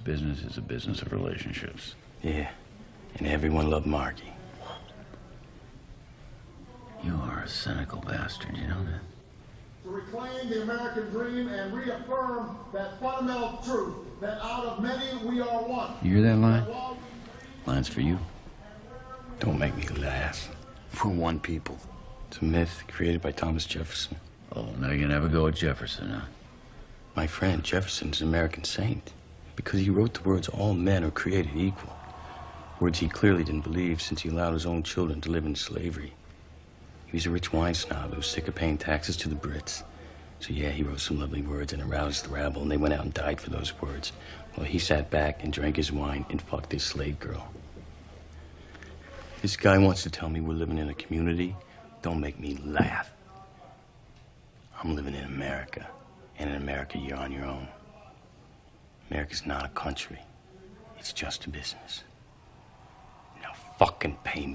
business is a business of relationships. Yeah, and everyone loved Margie. You are a cynical bastard, you know that? To reclaim the American dream and reaffirm that fundamental truth that out of many we are one. You hear that line? Line's for you. Don't make me laugh. For one people. It's a myth created by Thomas Jefferson. Oh, now you're gonna have a go at Jefferson, huh? My friend, Jefferson's an American saint because he wrote the words, all men are created equal. Words he clearly didn't believe since he allowed his own children to live in slavery. He was a rich wine snob who was sick of paying taxes to the Brits. So yeah, he wrote some lovely words and aroused the rabble, and they went out and died for those words. Well, he sat back and drank his wine and fucked his slave girl. This guy wants to tell me we're living in a community. Don't make me laugh. I'm living in America. And in America, you're on your own. America's not a country. It's just a business. Now fucking pay me.